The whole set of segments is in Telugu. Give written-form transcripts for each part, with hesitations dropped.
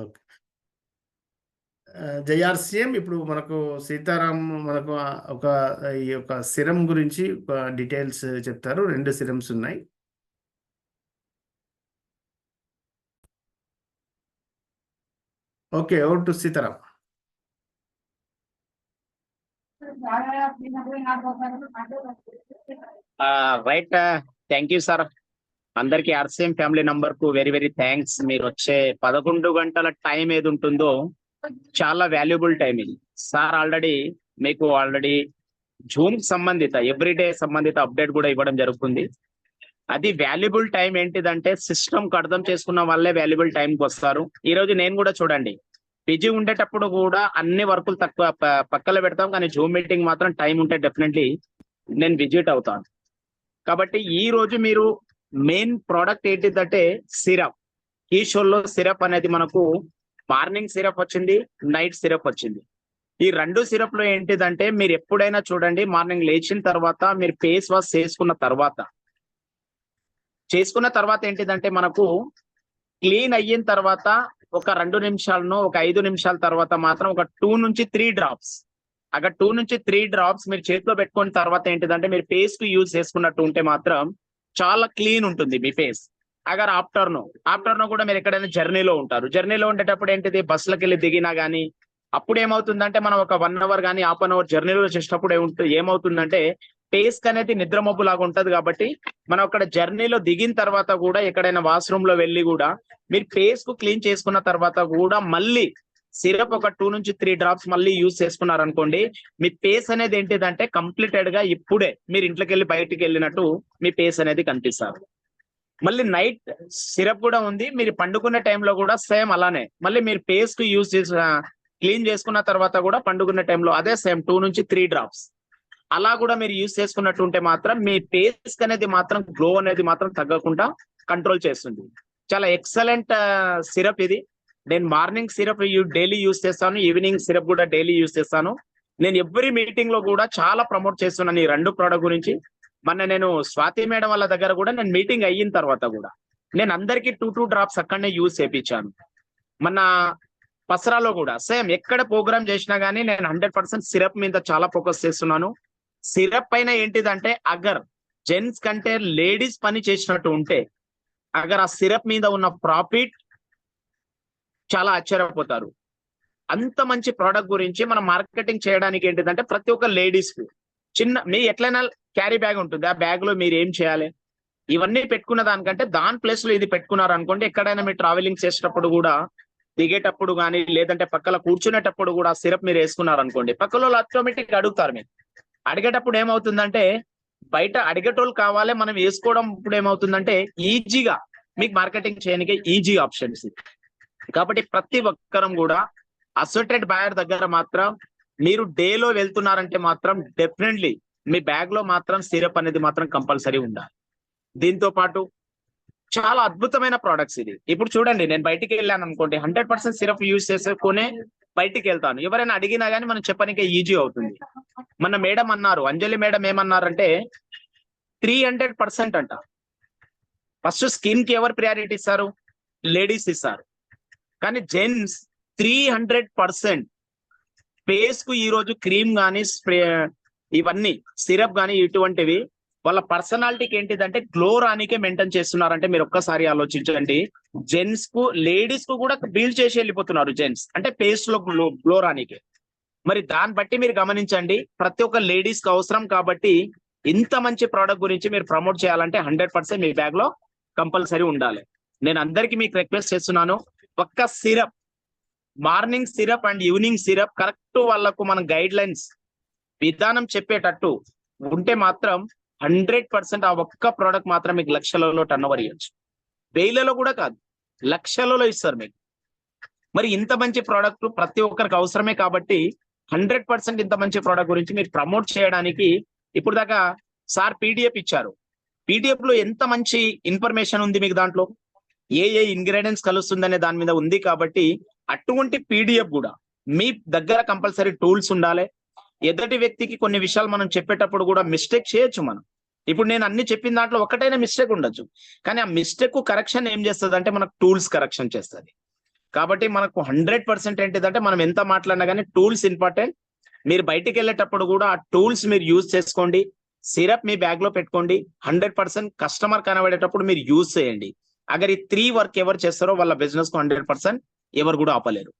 ఓకే. జేఆర్‌సీఎం ఇప్పుడు మనకు సీతారాం మనకు ఒక ఈ యొక్క సిరమ్ గురించి డీటెయిల్స్ చెప్తారు. 2 సిరమ్స్ ఉన్నాయి. Okay. Over to Sitaram. Right. Thank you sir. అందరికి ఆర్సీఎం ఫ్యామిలీ నంబర్ కు వెరీ వెరీ థ్యాంక్స్. మీరు వచ్చే 11 గంటల టైం ఏది ఉంటుందో చాలా వాల్యుబుల్ టైం ఇది. సార్ ఆల్రెడీ జూమ్ సంబంధిత ఎవ్రీడే సంబంధిత అప్డేట్ కూడా ఇవ్వడం జరుగుతుంది. అది వాల్యుబుల్ టైం ఏంటిదంటే సిస్టమ్ కు అర్థం చేసుకున్న వాళ్ళే వాల్యుబుల్ టైంకి వస్తారు. ఈ రోజు నేను కూడా చూడండి బిజీ ఉండేటప్పుడు కూడా అన్ని వర్కులు తక్కువ పక్కన పెడతాం, కానీ జూమ్ మీటింగ్ మాత్రం టైం ఉంటే డెఫినెట్లీ నేను విజిట్ అవుతాను. కాబట్టి ఈ రోజు మీరు మెయిన్ ప్రోడక్ట్ ఏంటిదంటే సిరప్. ఈ షోలో సిరప్ అనేది మనకు మార్నింగ్ సిరప్ వచ్చింది, నైట్ సిరప్ వచ్చింది. ఈ 2 సిరప్ లో ఏంటిదంటే మీరు ఎప్పుడైనా చూడండి మార్నింగ్ లేచిన తర్వాత మీరు ఫేస్ వాష్ చేసుకున్న తర్వాత ఏంటిదంటే మనకు క్లీన్ అయిన తర్వాత ఒక 2 నిమిషాలను ఒక 5 నిమిషాల తర్వాత మాత్రం ఒక 2 నుంచి 3 డ్రాప్స్ అక్కడ 2 నుంచి 3 డ్రాప్స్ మీరు చేతిలో పెట్టుకున్న తర్వాత ఏంటిదంటే మీరు ఫేస్ కు యూజ్ చేసుకున్నట్టు ఉంటే మాత్రం చాలా క్లీన్ ఉంటుంది మీ ఫేస్. అగర్ ఆఫ్టర్నూన్ కూడా మీరు ఎక్కడైనా జర్నీలో ఉంటారు, జర్నీలో ఉండేటప్పుడు ఏంటిది బస్సులకు వెళ్ళి దిగినా గానీ అప్పుడు ఏమవుతుందంటే మనం ఒక 1 అవర్ కానీ హాఫ్ అన్ అవర్ జర్నీలో చేసేటప్పుడు ఏమవుతుందంటే ఫేస్ అనేది నిద్రమబ్బు లాగా ఉంటది. కాబట్టి మనం అక్కడ జర్నీలో దిగిన తర్వాత కూడా ఎక్కడైనా వాష్రూమ్ లో వెళ్ళి కూడా మీరు ఫేస్ కు క్లీన్ చేసుకున్న తర్వాత కూడా మళ్ళీ సిరప్ ఒక 2 నుంచి 3 డ్రాప్స్ మళ్ళీ యూజ్ చేసుకున్నారనుకోండి, మీ ఫేస్ అనేది ఏంటిదంటే కంప్లీటెడ్ గా ఇప్పుడే మీరు ఇంట్లోకి వెళ్ళి బయటికి వెళ్ళినట్టు మీ ఫేస్ అనేది కనిపిస్తారు. మళ్ళీ నైట్ సిరప్ కూడా ఉంది, మీరు పండుకునే టైంలో కూడా సేమ్ అలానే మళ్ళీ మీరు ఫేస్ కు యూజ్ చేసి క్లీన్ చేసుకున్న తర్వాత కూడా పండుకునే టైంలో అదే సేమ్ 2 నుంచి 3 డ్రాప్స్ అలా కూడా మీరు యూజ్ చేసుకున్నట్టు ఉంటే మాత్రం మీ ఫేస్ అనేది మాత్రం గ్లో అనేది మాత్రం తగ్గకుండా కంట్రోల్ చేస్తుంది. చాలా ఎక్సలెంట్ సిరప్ ఇది. నేను మార్నింగ్ సిరప్ డైలీ యూజ్ చేస్తాను, ఈవినింగ్ సిరప్ కూడా డైలీ యూజ్ చేస్తాను. నేను ఎవ్రీ మీటింగ్ లో కూడా చాలా ప్రమోట్ చేస్తున్నాను ఈ 2 ప్రోడక్ట్ గురించి. మొన్న నేను స్వాతి మేడం వాళ్ళ దగ్గర కూడా నేను మీటింగ్ అయిన తర్వాత కూడా నేను అందరికి 2 డ్రాప్స్ అక్కడనే యూజ్ చేయించాను. మన పసరాలో కూడా సేమ్ ఎక్కడ ప్రోగ్రామ్ చేసినా గానీ నేను 100% సిరప్ మీద చాలా ఫోకస్ చేస్తున్నాను. సిరప్ పైన ఏంటిదంటే అగర్ జెంట్స్ కంటే లేడీస్ పని చేసినట్టు ఉంటే అగర్ ఆ సిరప్ మీద ఉన్న ప్రాఫిట్ చాలా ఆశ్చర్యపోతారు. అంత మంచి ప్రోడక్ట్ గురించి మనం మార్కెటింగ్ చేయడానికి ఏంటిదంటే ప్రతి ఒక్క లేడీస్ కు మీ ఎట్లయినా క్యారీ బ్యాగ్ ఉంటుంది, ఆ బ్యాగ్ లో మీరు ఏం చేయాలి, ఇవన్నీ పెట్టుకున్న దానికంటే దాని ప్లేస్ లో ఇది పెట్టుకున్నారు అనుకోండి, ఎక్కడైనా మీరు ట్రావెలింగ్ చేసేటప్పుడు కూడా దిగేటప్పుడు కానీ లేదంటే పక్కన కూర్చునేటప్పుడు కూడా సిరప్ మీరు వేసుకున్నారు అనుకోండి, పక్కలో ఆటోమేటిక్ అడుగుతారు. మీరు అడిగేటప్పుడు ఏమవుతుందంటే బయట అడిగేటోళ్ళు కావాలి, మనం వేసుకోవడం ఇప్పుడు ఏమవుతుందంటే ఈజీగా మీకు మార్కెటింగ్ చేయడానికి ఈజీ ఆప్షన్స్. కాబట్టి ప్రతి ఒక్కరం కూడా అసోసియేటెడ్ బయర్ దగ్గర మాత్రం మీరు డేలో వెళ్తున్నారంటే మాత్రం డెఫినెట్లీ మీ బ్యాగ్ లో మాత్రం సిరప్ అనేది మాత్రం కంపల్సరీ ఉండాలి. దీంతో పాటు చాలా అద్భుతమైన ప్రోడక్ట్స్ ఇది. ఇప్పుడు చూడండి నేను బయటికి వెళ్ళాను అనుకోండి 100% సిరప్ యూజ్ చేసుకునే బయటికి వెళ్తాను. ఎవరైనా అడిగినా గానీ మనం చెప్పడానికి ఈజీ అవుతుంది. మన మేడం అన్నారు, అంజలి మేడం ఏమన్నారంటే 300% అంట. ఫస్ట్ స్కిన్ కి ఎవరు ప్రయారిటీ ఇస్తారు? లేడీస్ ఇస్తారు. కానీ జెంట్స్ 300% ఫేస్ కు ఈ రోజు క్రీమ్ కానీ స్ప్రే ఇవన్నీ సిరప్ కానీ ఇటువంటివి వాళ్ళ పర్సనాలిటీకి ఏంటిదంటే గ్లో రానికే మెయింటైన్ చేస్తున్నారంటే మీరు ఒక్కసారి ఆలోచించండి. జెంట్స్ కు లేడీస్ కు కూడా బీల్ చేసి వెళ్ళిపోతున్నారు జెంట్స్, అంటే ఫేస్ లో గ్లో రానికే. మరి దాన్ని బట్టి మీరు గమనించండి ప్రతి ఒక్క లేడీస్ కి అవసరం. కాబట్టి ఇంత మంచి ప్రోడక్ట్ గురించి మీరు ప్రమోట్ చేయాలంటే 100% మీ బ్యాగ్ లో కంపల్సరీ ఉండాలి. నేను అందరికి మీకు రిక్వెస్ట్ చేస్తున్నాను, ఒక్క syrup morning syrup and evening syrup correct వాళ్ళకు మన గైడ్ లైన్స్ విధానం చెప్పేటట్టు ఉంటే మాత్రం 100% ఆ ఒక్క ప్రోడక్ట్ మాత్రం మీకు లక్షలలో టర్న్ ఓవర్ ఇవ్వచ్చు. వేలలో కూడా కాదు, లక్షలలో ఇస్తారు మీకు. మరి ఇంత మంచి ప్రోడక్ట్ ప్రతి ఒక్కరికి అవసరమే. కాబట్టి 100% ఇంత మంచి ప్రోడక్ట్ గురించి మీరు ప్రమోట్ చేయడానికి ఇప్పుడు దాకా సార్ పీడిఎఫ్ ఇచ్చారు. పీడిఎఫ్ లో ఎంత మంచి ఇన్ఫర్మేషన్ ఉంది మీకు, దాంట్లో ఏ ఇంగ్రీడియంట్స్ కలుస్తుందనే దాని మీద ఉంది. కాబట్టి అటువంటి పీడిఎఫ్ కూడా మీ దగ్గర కంపల్సరీ టూల్స్ ఉండాలి. ఎదుటి వ్యక్తికి కొన్ని విషయాలు మనం చెప్పేటప్పుడు కూడా మిస్టేక్ చేయొచ్చు మనం. ఇప్పుడు నేను అన్ని చెప్పిన దాంట్లో ఒకటైనా మిస్టేక్ ఉండొచ్చు, కానీ ఆ మిస్టేక్ కరెక్షన్ ఏం చేస్తుంది అంటే మనకు టూల్స్ కరెక్షన్ చేస్తుంది. కాబట్టి మనకు 100% ఏంటిదంటే మనం ఎంత మాట్లాడినా కానీ టూల్స్ ఇంపార్టెంట్. మీరు బయటికి వెళ్ళేటప్పుడు కూడా ఆ టూల్స్ మీరు యూజ్ చేసుకోండి. సిరప్ మీ బ్యాగ్ లో పెట్టుకోండి. 100% కస్టమర్ కనబడేటప్పుడు మీరు యూజ్ చేయండి. అగర్ ఈ 3 వర్క్ ఎవరు చేస్తారో వాళ్ళ బిజినెస్ కు 100% ఎవరు కూడా ఆపలేరు.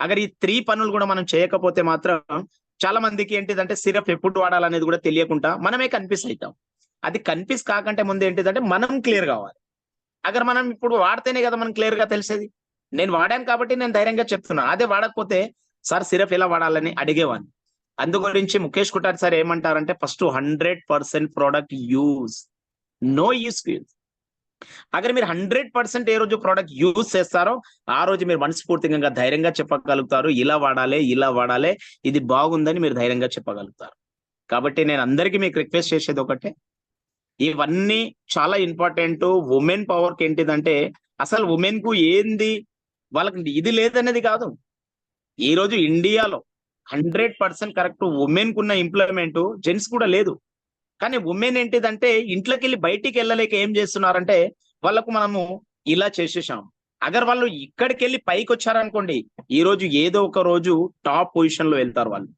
అగర్ ఈ 3 పనులు కూడా మనం చేయకపోతే మాత్రం చాలా మందికి ఏంటిదంటే సిరప్ ఎప్పుడు వాడాలనేది కూడా తెలియకుండా మనమే కన్ఫ్యూజ్ అవుతాం. అది కన్ఫ్యూజ్ కాకంటే ముందు ఏంటిదంటే మనం క్లియర్ కావాలి. అగర్ మనం ఇప్పుడు వాడితేనే కదా మనం క్లియర్ గా తెలిసేది. నేను వాడాను కాబట్టి నేను ధైర్యంగా చెప్తున్నాను. అదే వాడకపోతే సార్ సిరప్ ఎలా వాడాలని అడిగేవాడిని. అందు గురించి ముఖేష్ కుటార్ సార్ ఏమంటారంటే first 100% product use, no use. అగర్ మీరు 100% ఏ రోజు ప్రోడక్ట్ యూజ్ చేస్తారో ఆ రోజు మీరు మనస్ఫూర్తిగా ధైర్యంగా చెప్పగలుగుతారు, ఇలా వాడాలి, ఇది బాగుందని మీరు ధైర్యంగా చెప్పగలుగుతారు. కాబట్టి నేను అందరికీ మీకు రిక్వెస్ట్ చేసేది ఒకటే, ఇవన్నీ చాలా ఇంపార్టెంట్. ఉమెన్ పవర్ కి ఏంటిదంటే అసలు ఉమెన్ కు ఏంది వాళ్ళకి ఇది లేదనేది కాదు. ఈ రోజు ఇండియాలో 100% కరెక్ట్ ఉమెన్ కున్న ఇంప్లాయ్మెంట్ జెంట్స్ కూడా లేదు. కానీ ఉమెన్ ఏంటిదంటే ఇంట్లోకి వెళ్ళి బయటికి వెళ్ళలేక ఏం చేస్తున్నారంటే వాళ్ళకు మనము ఇలా చేసేసాం. అగర్ వాళ్ళు ఇక్కడికి వెళ్ళి పైకి వచ్చారనుకోండి, ఈ రోజు ఏదో ఒక రోజు టాప్ పొజిషన్ లో వెళ్తారు వాళ్ళు.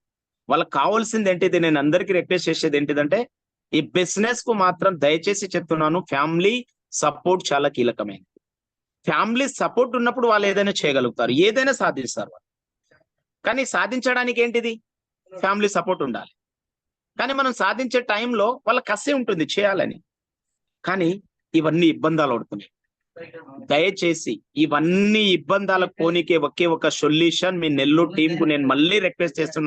వాళ్ళకి కావాల్సింది ఏంటిది, నేను అందరికీ రిక్వెస్ట్ చేసేది ఏంటిదంటే ఈ బిజినెస్ కు మాత్రం దయచేసి చెప్తున్నాను, ఫ్యామిలీ సపోర్ట్ చాలా కీలకమైనది. ఫ్యామిలీ సపోర్ట్ ఉన్నప్పుడు వాళ్ళు ఏదైనా చేయగలుగుతారు, ఏదైనా సాధిస్తారు వాళ్ళు. కానీ సాధించడానికి ఏంటిది, ఫ్యామిలీ సపోర్ట్ ఉండాలి. కానీ మనం సాధించే టైంలో వాళ్ళ కసి ఉంటుంది చేయాలని. కానీ ఇవన్నీ ఇబ్బందాలు అవుతున్నాయి. దయచేసి ఇవన్నీ ఇబ్బందాలకు పోనీకే ఒకే ఒక సొల్యూషన్ మీ నెల్లూరు టీం కు నేను మళ్ళీ రిక్వెస్ట్ చేస్తున్నాను.